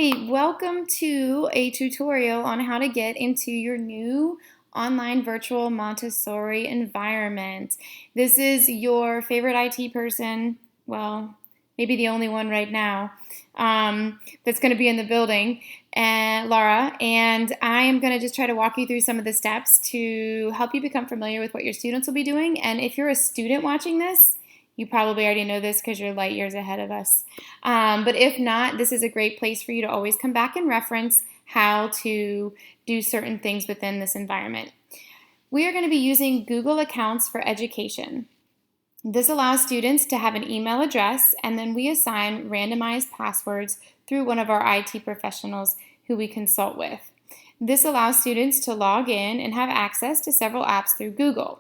Hi, welcome to a tutorial on how to get into your new online virtual Montessori environment. This is your favorite IT person, well, maybe the only one right now, that's going to be in the building, Laura, and I am going to just try to walk you through some of the steps to help you become familiar with what your students will be doing. And if you're a student watching this, you probably already know this because you're light years ahead of us. But if not, this is a great place for you to always come back and reference how to do certain things within this environment. We are going to be using Google Accounts for Education. This allows students to have an email address, and then we assign randomized passwords through one of our IT professionals who we consult with. This allows students to log in and have access to several apps through Google.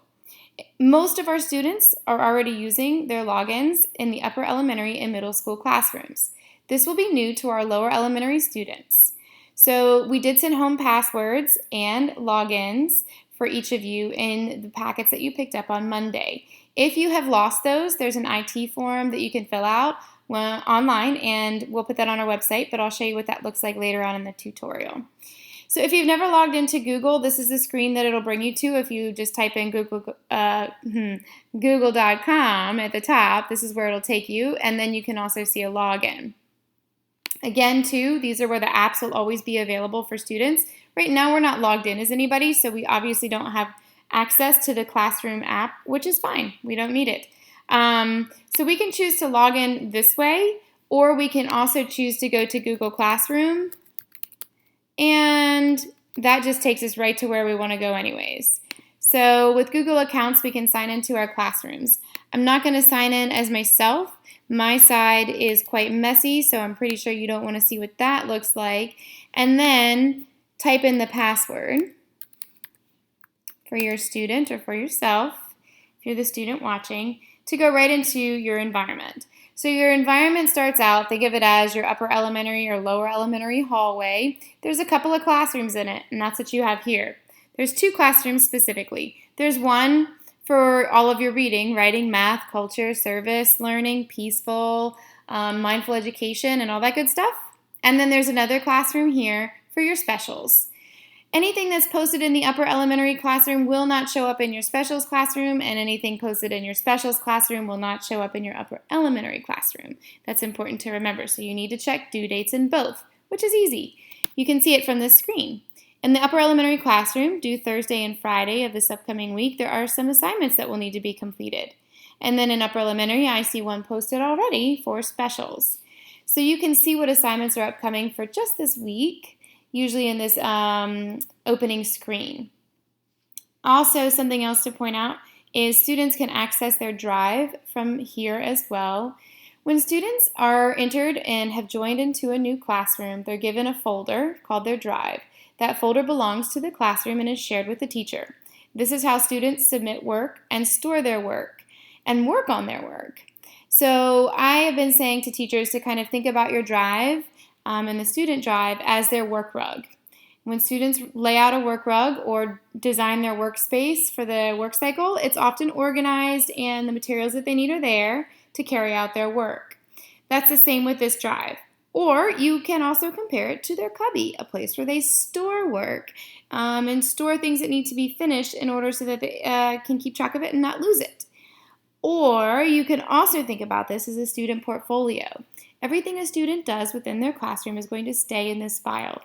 Most of our students are already using their logins in the upper elementary and middle school classrooms. This will be new to our lower elementary students. So we did send home passwords and logins for each of you in the packets that you picked up on Monday. If you have lost those, there's an IT form that you can fill out online, and we'll put that on our website, but I'll show you what that looks like later on in the tutorial. So if you've never logged into Google, this is the screen that it'll bring you to. If you just type in google.com at the top, this is where it'll take you, and then you can also see a login. Again, too, these are where the apps will always be available for students. Right now, we're not logged in as anybody, so we obviously don't have access to the Classroom app, which is fine. We don't need it. So we can choose to log in this way, or we can also choose to go to Google Classroom, and that just takes us right to where we want to go anyways. So with Google Accounts, we can sign into our classrooms. I'm not going to sign in as myself. My side is quite messy, so I'm pretty sure you don't want to see what that looks like. And then type in the password for your student or for yourself, if you're the student watching, to go right into your environment. So your environment starts out, think of it as your upper elementary or lower elementary hallway. There's a couple of classrooms in it, and that's what you have here. There's two classrooms specifically. There's one for all of your reading, writing, math, culture, service, learning, peaceful, mindful education, and all that good stuff. And then there's another classroom here for your specials. Anything that's posted in the upper elementary classroom will not show up in your specials classroom, and anything posted in your specials classroom will not show up in your upper elementary classroom. That's important to remember, so you need to check due dates in both, which is easy. You can see it from this screen. In the upper elementary classroom, due Thursday and Friday of this upcoming week, there are some assignments that will need to be completed. And then in upper elementary, I see one posted already for specials. So you can see what assignments are upcoming for just this week, usually in this opening screen. Also, something else to point out is students can access their drive from here as well. When students are entered and have joined into a new classroom, they're given a folder called their drive. That folder belongs to the classroom and is shared with the teacher. This is how students submit work and store their work and work on their work. So I have been saying to teachers to kind of think about your drive and the student drive as their work rug. When students lay out a work rug or design their workspace for the work cycle, it's often organized and the materials that they need are there to carry out their work. That's the same with this drive. Or you can also compare it to their cubby, a place where they store work and store things that need to be finished in order so that they can keep track of it and not lose it. Or you can also think about this as a student portfolio. Everything a student does within their classroom is going to stay in this file.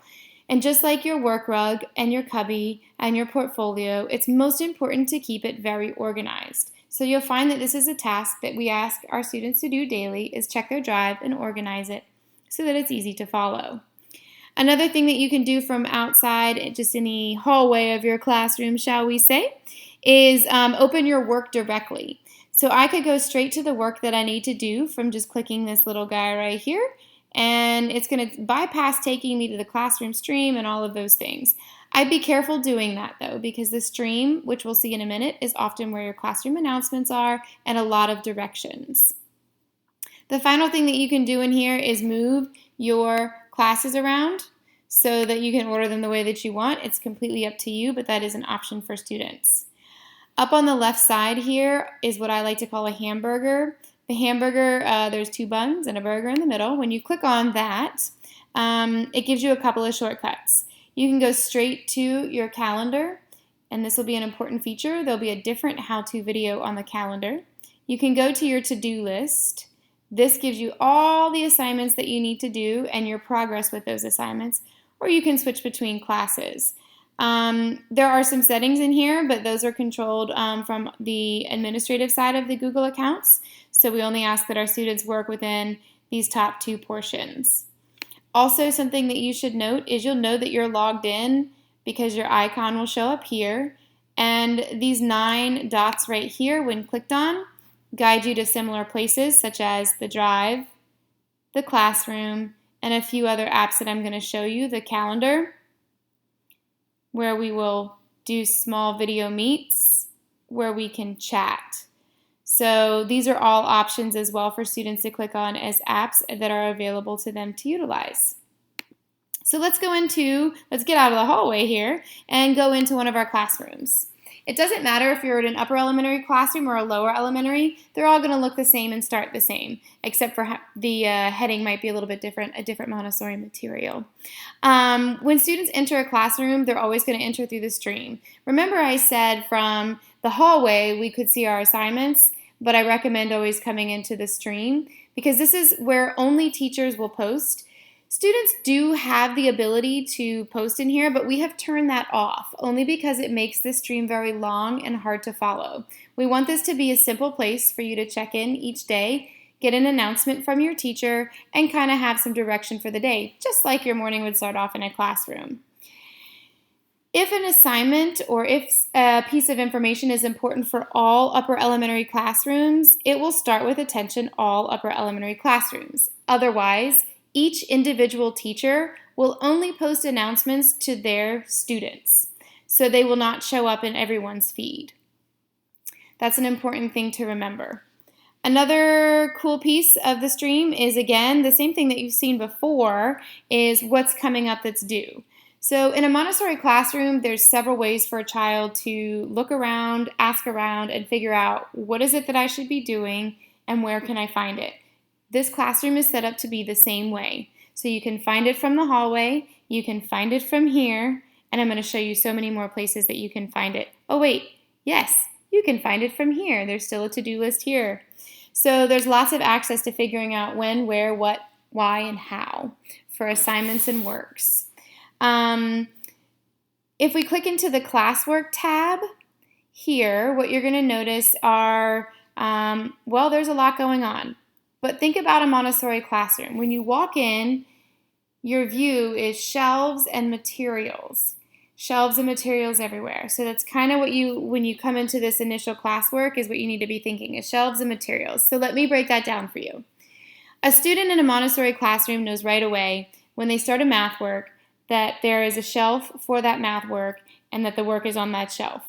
And just like your work rug and your cubby and your portfolio, it's most important to keep it very organized. So you'll find that this is a task that we ask our students to do daily, is check their drive and organize it so that it's easy to follow. Another thing that you can do from outside, just in the hallway of your classroom, shall we say, is open your work directly. So I could go straight to the work that I need to do from just clicking this little guy right here, and it's going to bypass taking me to the classroom stream and all of those things. I'd be careful doing that though, because the stream, which we'll see in a minute, is often where your classroom announcements are and a lot of directions. The final thing that you can do in here is move your classes around so that you can order them the way that you want. It's completely up to you, but that is an option for students. Up on the left side here is what I like to call a hamburger. The hamburger, there's two buns and a burger in the middle. When you click on that, it gives you a couple of shortcuts. You can go straight to your calendar, and this will be an important feature. There'll be a different how-to video on the calendar. You can go to your to-do list. This gives you all the assignments that you need to do and your progress with those assignments, or you can switch between classes. There are some settings in here, but those are controlled from the administrative side of the Google accounts, so we only ask that our students work within these top 2 portions. Also, something that you should note is you'll know that you're logged in because your icon will show up here, and these 9 dots right here, when clicked on, guide you to similar places such as the Drive, the Classroom, and a few other apps that I'm going to show you, the calendar, where we will do small video meets, where we can chat. So these are all options as well for students to click on as apps that are available to them to utilize. So let's get out of the hallway here and go into one of our classrooms. It doesn't matter if you're in an upper elementary classroom or a lower elementary, they're all going to look the same and start the same, except for the heading might be a little bit different, a different Montessori material. When students enter a classroom, they're always going to enter through the stream. Remember I said from the hallway we could see our assignments, but I recommend always coming into the stream because this is where only teachers will post. Students do have the ability to post in here, but we have turned that off only because it makes this stream very long and hard to follow. We want this to be a simple place for you to check in each day, get an announcement from your teacher, and kind of have some direction for the day, just like your morning would start off in a classroom. If an assignment or if a piece of information is important for all upper elementary classrooms, it will start with attention all upper elementary classrooms. Otherwise, each individual teacher will only post announcements to their students, so they will not show up in everyone's feed. That's an important thing to remember. Another cool piece of the stream is, again, the same thing that you've seen before, is what's coming up that's due. So in a Montessori classroom, there's several ways for a child to look around, ask around, and figure out what is it that I should be doing and where can I find it. This classroom is set up to be the same way. So you can find it from the hallway, you can find it from here, and I'm going to show you so many more places that you can find it. Oh wait, yes, you can find it from here. There's still a to-do list here. So there's lots of access to figuring out when, where, what, why, and how for assignments and works. If we click into the Classwork tab here, what you're going to notice are, there's a lot going on. But think about a Montessori classroom. When you walk in, your view is shelves and materials. Shelves and materials everywhere. So that's kind of what when you come into this initial classwork, is what you need to be thinking, is shelves and materials. So let me break that down for you. A student in a Montessori classroom knows right away when they start a math work that there is a shelf for that math work and that the work is on that shelf.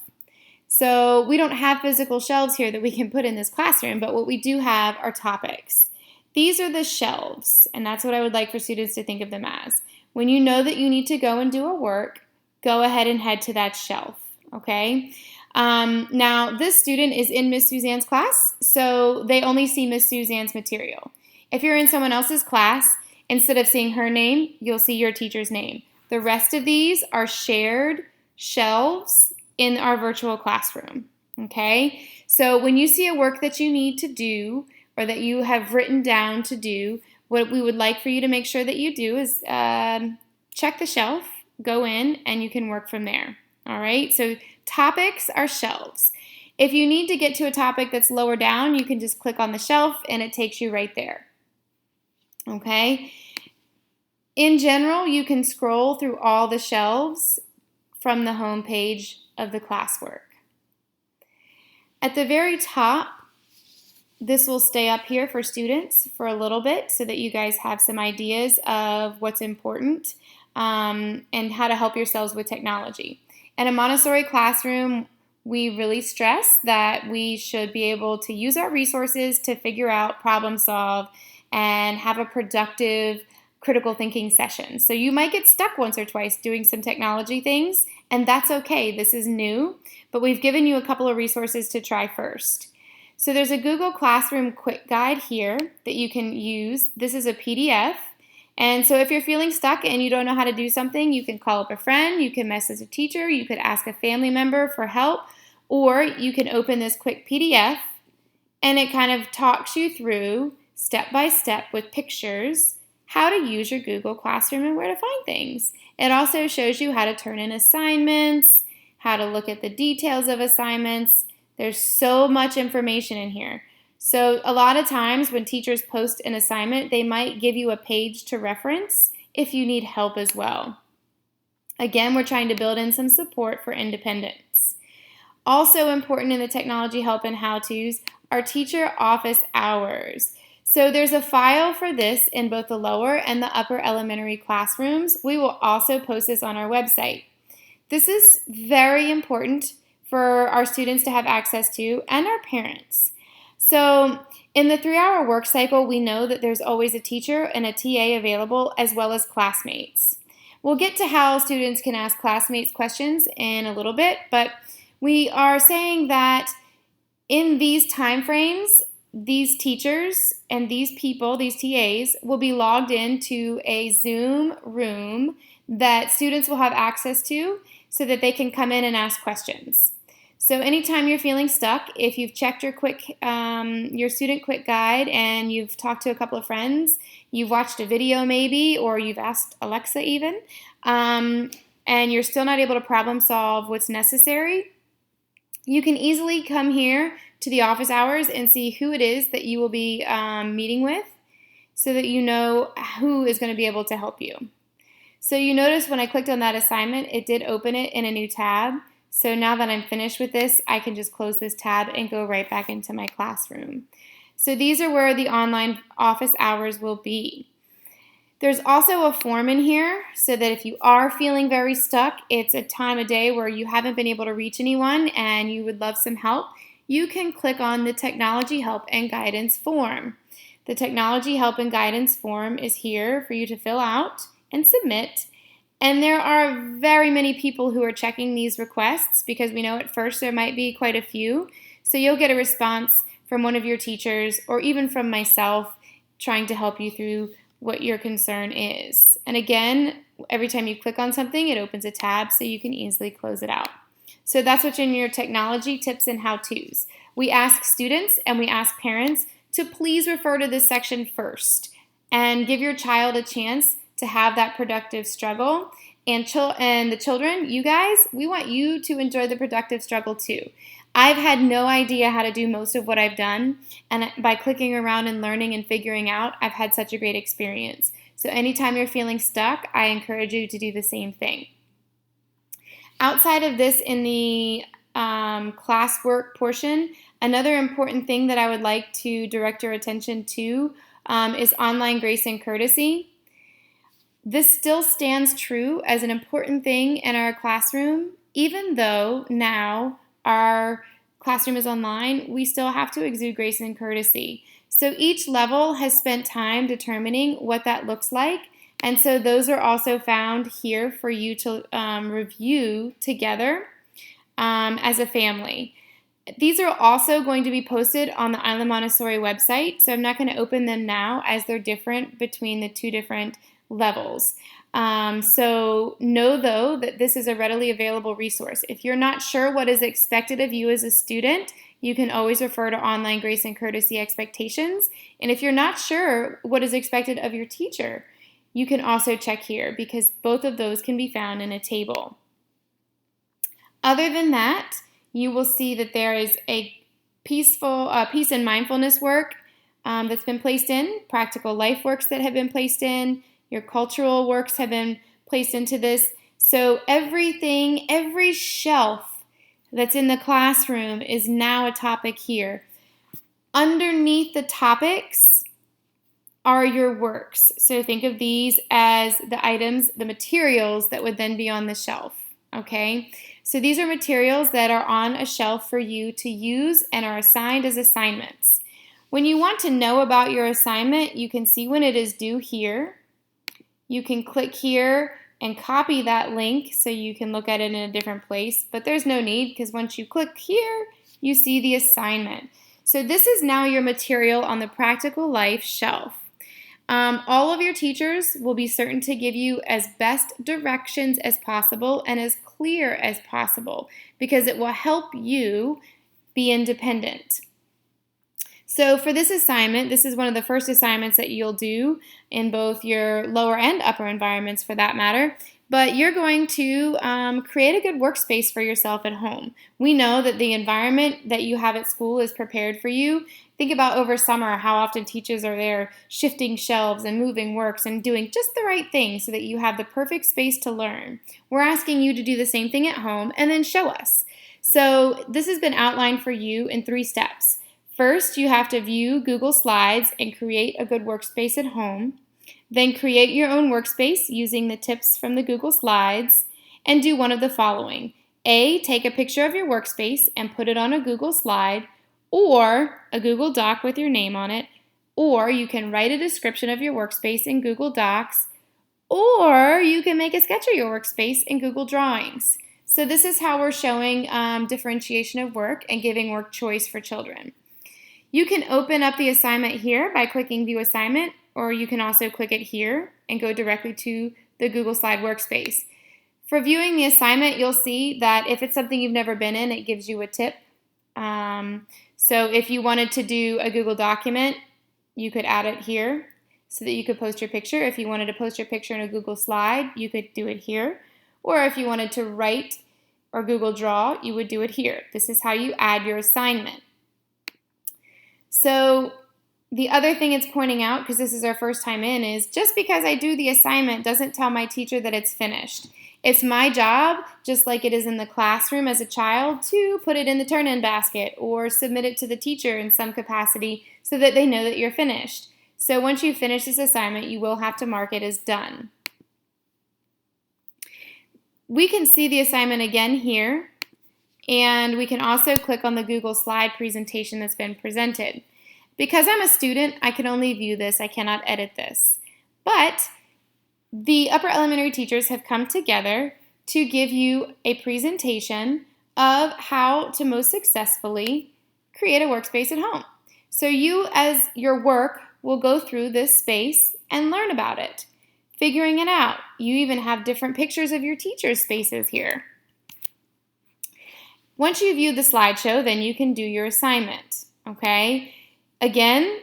So we don't have physical shelves here that we can put in this classroom, but what we do have are topics. These are the shelves, and that's what I would like for students to think of them as. When you know that you need to go and do a work, go ahead and head to that shelf, okay? Now, this student is in Miss Suzanne's class, so they only see Miss Suzanne's material. If you're in someone else's class, instead of seeing her name, you'll see your teacher's name. The rest of these are shared shelves in our virtual classroom, okay? So when you see a work that you need to do or that you have written down to do, what we would like for you to make sure that you do is check the shelf, go in, and you can work from there, all right? So topics are shelves. If you need to get to a topic that's lower down, you can just click on the shelf and it takes you right there, okay? In general, you can scroll through all the shelves from the home page of the classwork. At the very top, this will stay up here for students for a little bit so that you guys have some ideas of what's important and how to help yourselves with technology. In a Montessori classroom, we really stress that we should be able to use our resources to figure out, problem solve, and have a productive critical thinking session. So you might get stuck once or twice doing some technology things, and that's okay. This is new, but we've given you a couple of resources to try first. So there's a Google Classroom quick guide here that you can use. This is a PDF, And so if you're feeling stuck and you don't know how to do something, you can call up a friend, you can message a teacher, you could ask a family member for help, or you can open this quick PDF and it kind of talks you through step by step with pictures how to use your Google Classroom and where to find things. It also shows you how to turn in assignments, how to look at the details of assignments. There's so much information in here. So a lot of times when teachers post an assignment, they might give you a page to reference if you need help as well. Again, we're trying to build in some support for independence. Also important in the technology help and how-tos are teacher office hours. So there's a file for this in both the lower and the upper elementary classrooms. We will also post this on our website. This is very important for our students to have access to and our parents. So in the 3-hour work cycle, we know that there's always a teacher and a TA available as well as classmates. We'll get to how students can ask classmates questions in a little bit, but we are saying that in these time frames, these teachers and these people, these TAs, will be logged into a Zoom room that students will have access to so that they can come in and ask questions. So anytime you're feeling stuck, if you've checked your student quick guide and you've talked to a couple of friends, you've watched a video maybe, or you've asked Alexa even, and you're still not able to problem solve what's necessary, you can easily come here to the office hours and see who it is that you will be meeting with so that you know who is going to be able to help you. So you notice when I clicked on that assignment, it did open it in a new tab. So now that I'm finished with this, I can just close this tab and go right back into my classroom. So these are where the online office hours will be. There's also a form in here so that if you are feeling very stuck, it's a time of day where you haven't been able to reach anyone and you would love some help, you can click on the Technology Help and Guidance form. The Technology Help and Guidance form is here for you to fill out and submit. And there are very many people who are checking these requests because we know at first there might be quite a few. So you'll get a response from one of your teachers or even from myself trying to help you through what your concern is. And again, every time you click on something, it opens a tab so you can easily close it out. So that's what's in your technology tips and how-tos. We ask students and we ask parents to please refer to this section first and give your child a chance to have that productive struggle. And the children, you guys, we want you to enjoy the productive struggle too. I've had no idea how to do most of what I've done, and by clicking around and learning and figuring out, I've had such a great experience. So anytime you're feeling stuck, I encourage you to do the same thing. Outside of this, in the classwork portion, another important thing that I would like to direct your attention to is online grace and courtesy. This still stands true as an important thing in our classroom, even though now our classroom is online, we still have to exude grace and courtesy. So each level has spent time determining what that looks like, and so those are also found here for you to review together as a family. These are also going to be posted on the Island Montessori website, so I'm not going to open them now as they're different between the two different levels. So know, though, that this is a readily available resource. If you're not sure what is expected of you as a student, you can always refer to Online Grace and Courtesy Expectations. And if you're not sure what is expected of your teacher, you can also check here because both of those can be found in a table. Other than that, you will see that there is a peace and mindfulness work that's been placed in, practical life works that have been placed in, your cultural works have been placed into this. So everything, every shelf that's in the classroom is now a topic here. Underneath the topics are your works. So think of these as the items, the materials that would then be on the shelf, okay? So these are materials that are on a shelf for you to use and are assigned as assignments. When you want to know about your assignment, you can see when it is due here. You can click here and copy that link so you can look at it in a different place, but there's no need because once you click here, you see the assignment. So this is now your material on the Practical Life shelf. All of your teachers will be certain to give you as best directions as possible and as clear as possible because it will help you be independent. So for this assignment, this is one of the first assignments that you'll do in both your lower and upper environments for that matter. But you're going to create a good workspace for yourself at home. We know that the environment that you have at school is prepared for you. Think about over summer how often teachers are there shifting shelves and moving works and doing just the right thing so that you have the perfect space to learn. We're asking you to do the same thing at home and then show us. So this has been outlined for you in 3 steps. First, you have to view Google Slides and create a good workspace at home. Then create your own workspace using the tips from the Google Slides and do one of the following. A, take a picture of your workspace and put it on a Google Slide or a Google Doc with your name on it, or you can write a description of your workspace in Google Docs, or you can make a sketch of your workspace in Google Drawings. So this is how we're showing differentiation of work and giving work choice for children. You can open up the assignment here by clicking View Assignment, or you can also click it here and go directly to the Google Slide workspace. For viewing the assignment, you'll see that if it's something you've never been in, it gives you a tip. So if you wanted to do a Google document, you could add it here so that you could post your picture. If you wanted to post your picture in a Google Slide, you could do it here. Or if you wanted to write or Google Draw, you would do it here. This is how you add your assignment. So the other thing it's pointing out, because this is our first time in, is just because I do the assignment doesn't tell my teacher that it's finished. It's my job, just like it is in the classroom as a child, to put it in the turn-in basket or submit it to the teacher in some capacity so that they know that you're finished. So once you finish this assignment, you will have to mark it as done. We can see the assignment again here, and we can also click on the Google Slide presentation that's been presented. Because I'm a student, I can only view this. I cannot edit this. But the upper elementary teachers have come together to give you a presentation of how to most successfully create a workspace at home. So you, as your work, will go through this space and learn about it, figuring it out. You even have different pictures of your teachers' spaces here. Once you view the slideshow, then you can do your assignment, okay? Again,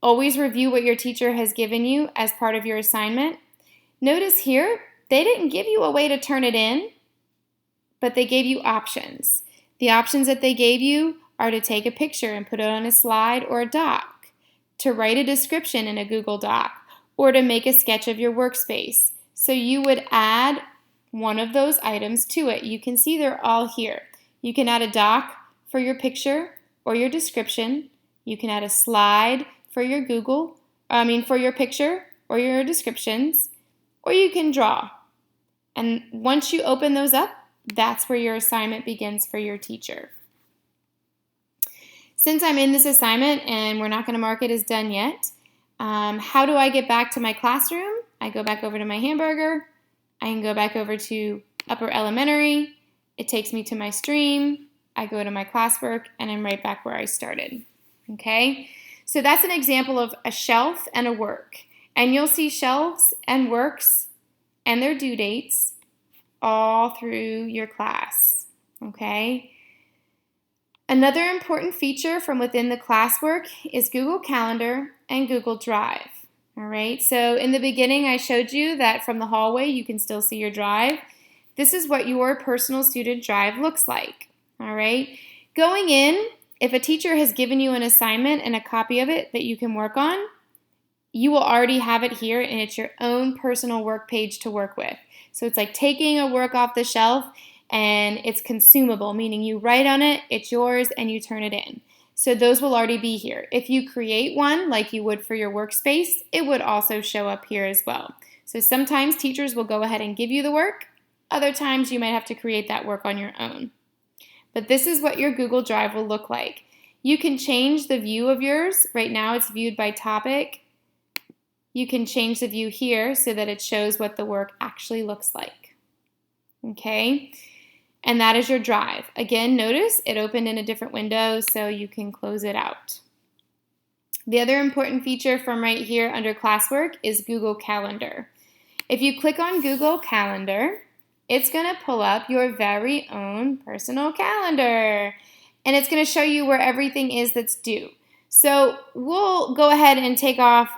always review what your teacher has given you as part of your assignment. Notice here, they didn't give you a way to turn it in, but they gave you options. The options that they gave you are to take a picture and put it on a slide or a doc, to write a description in a Google Doc, or to make a sketch of your workspace. So you would add one of those items to it. You can see they're all here. You can add a doc for your picture or your description. You can add a slide for your for your picture or your descriptions, or you can draw. And once you open those up, that's where your assignment begins for your teacher. Since I'm in this assignment and we're not going to mark it as done yet, how do I get back to my classroom? I go back over to my hamburger. I can go back over to upper elementary. It takes me to my stream. I go to my classwork, and I'm right back where I started. Okay? So that's an example of a shelf and a work. And you'll see shelves and works and their due dates all through your class. Okay? Another important feature from within the classwork is Google Calendar and Google Drive. All right, so in the beginning I showed you that from the hallway you can still see your drive. This is what your personal student drive looks like. All right, going in, if a teacher has given you an assignment and a copy of it that you can work on, you will already have it here and it's your own personal work page to work with. So it's like taking a work off the shelf and it's consumable, meaning you write on it, it's yours, and you turn it in. So those will already be here. If you create one like you would for your workspace, it would also show up here as well. So sometimes teachers will go ahead and give you the work. Other times you might have to create that work on your own. But this is what your Google Drive will look like. You can change the view of yours. Right now it's viewed by topic. You can change the view here so that it shows what the work actually looks like. Okay? And that is your drive. Again, notice it opened in a different window so you can close it out. The other important feature from right here under Classwork is Google Calendar. If you click on Google Calendar, it's going to pull up your very own personal calendar, and it's going to show you where everything is that's due. So we'll go ahead and take off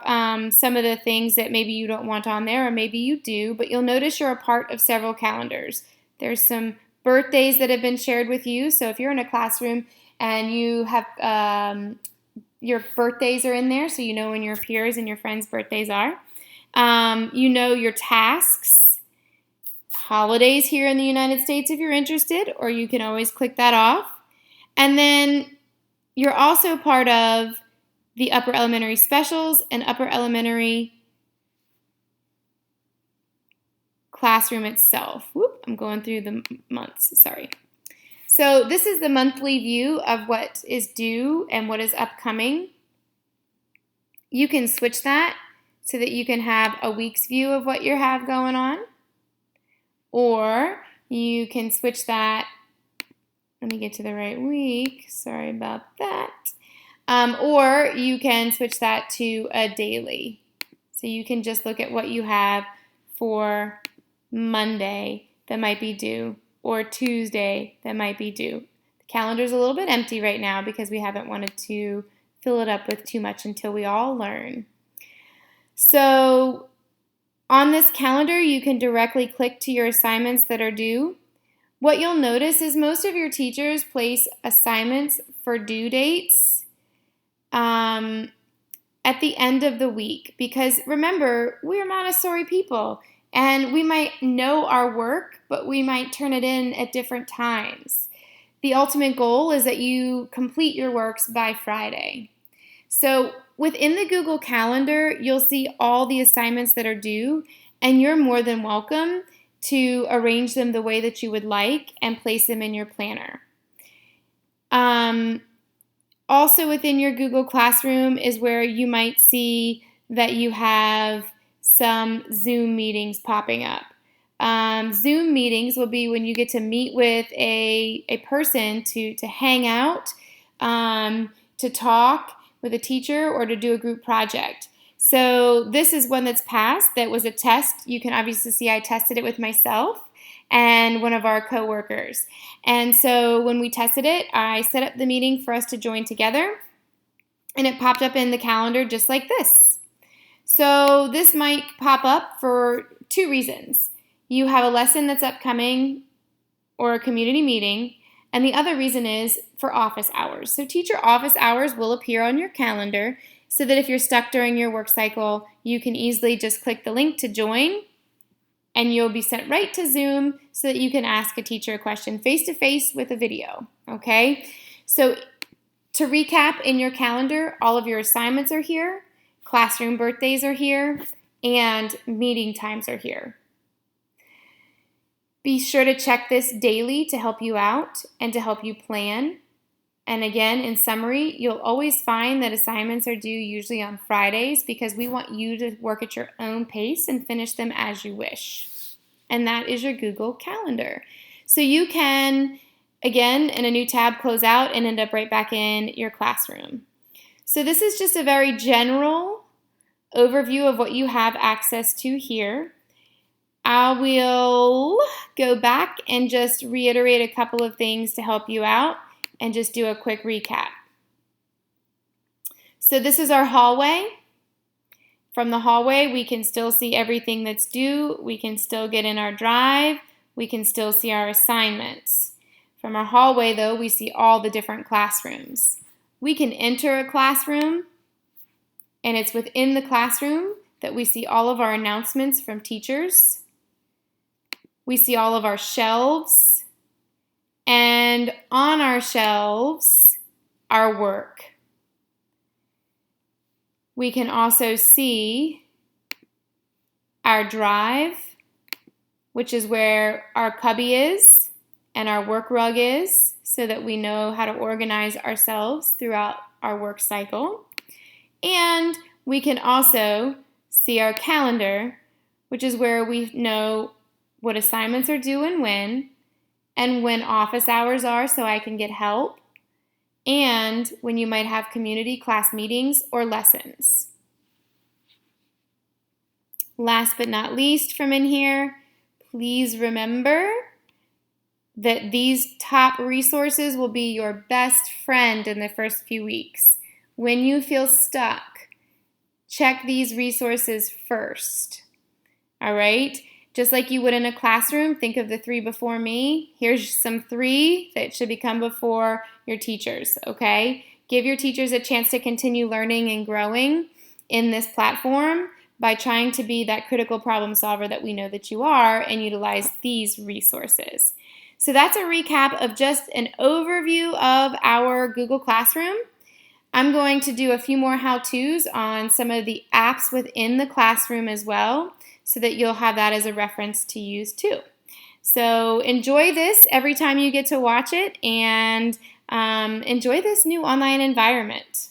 some of the things that maybe you don't want on there, or maybe you do, but you'll notice you're a part of several calendars. There's some birthdays that have been shared with you, so if you're in a classroom and you have your birthdays are in there, so you know when your peers and your friends' birthdays are. You know your tasks, holidays here in the United States if you're interested, or you can always click that off. And then you're also part of the upper elementary specials and upper elementary classroom itself. Whoop, I'm going through the months, sorry. So this is the monthly view of what is due and what is upcoming. You can switch that so that you can have a week's view of what you have going on. Or you can switch that, let me get to the right week, sorry about that. Or you can switch that to a daily. So you can just look at what you have for Monday that might be due, or Tuesday that might be due. The calendar's a little bit empty right now because we haven't wanted to fill it up with too much until we all learn. So on this calendar, you can directly click to your assignments that are due. What you'll notice is most of your teachers place assignments for due dates at the end of the week, because remember, we're Montessori people. And we might know our work, but we might turn it in at different times. The ultimate goal is that you complete your works by Friday. So within the Google Calendar, you'll see all the assignments that are due, and you're more than welcome to arrange them the way that you would like and place them in your planner. Also within your Google Classroom is where you might see that you have some Zoom meetings popping up. Zoom meetings will be when you get to meet with a person to hang out, to talk with a teacher, or to do a group project. So this is one that's passed. That was a test. You can obviously see I tested it with myself and one of our coworkers. And so when we tested it, I set up the meeting for us to join together, and it popped up in the calendar just like this. So this might pop up for two reasons. You have a lesson that's upcoming or a community meeting, and the other reason is for office hours. So teacher office hours will appear on your calendar so that if you're stuck during your work cycle, you can easily just click the link to join, and you'll be sent right to Zoom so that you can ask a teacher a question face-to-face with a video, okay? So to recap, in your calendar, all of your assignments are here, classroom birthdays are here, and meeting times are here. Be sure to check this daily to help you out and to help you plan. And again, in summary, you'll always find that assignments are due usually on Fridays because we want you to work at your own pace and finish them as you wish. And that is your Google Calendar. So you can, again, in a new tab, close out and end up right back in your classroom. So this is just a very general overview of what you have access to here. I will go back and just reiterate a couple of things to help you out and just do a quick recap. So this is our hallway. From the hallway, we can still see everything that's due. We can still get in our drive. We can still see our assignments. From our hallway, though, we see all the different classrooms. We can enter a classroom, and it's within the classroom that we see all of our announcements from teachers. We see all of our shelves, and on our shelves, our work. We can also see our drive, which is where our cubby is and our work rug is, so that we know how to organize ourselves throughout our work cycle. And we can also see our calendar, which is where we know what assignments are due and when office hours are so I can get help, and when you might have community class meetings or lessons. Last but not least from in here, please remember that these top resources will be your best friend in the first few weeks. When you feel stuck, check these resources first. All right? Just like you would in a classroom, think of the 3 before me. Here's some 3 that should become before your teachers, okay? Give your teachers a chance to continue learning and growing in this platform by trying to be that critical problem solver that we know that you are and utilize these resources. So that's a recap of just an overview of our Google Classroom. I'm going to do a few more how-tos on some of the apps within the classroom as well, so that you'll have that as a reference to use too. So enjoy this every time you get to watch it, and enjoy this new online environment.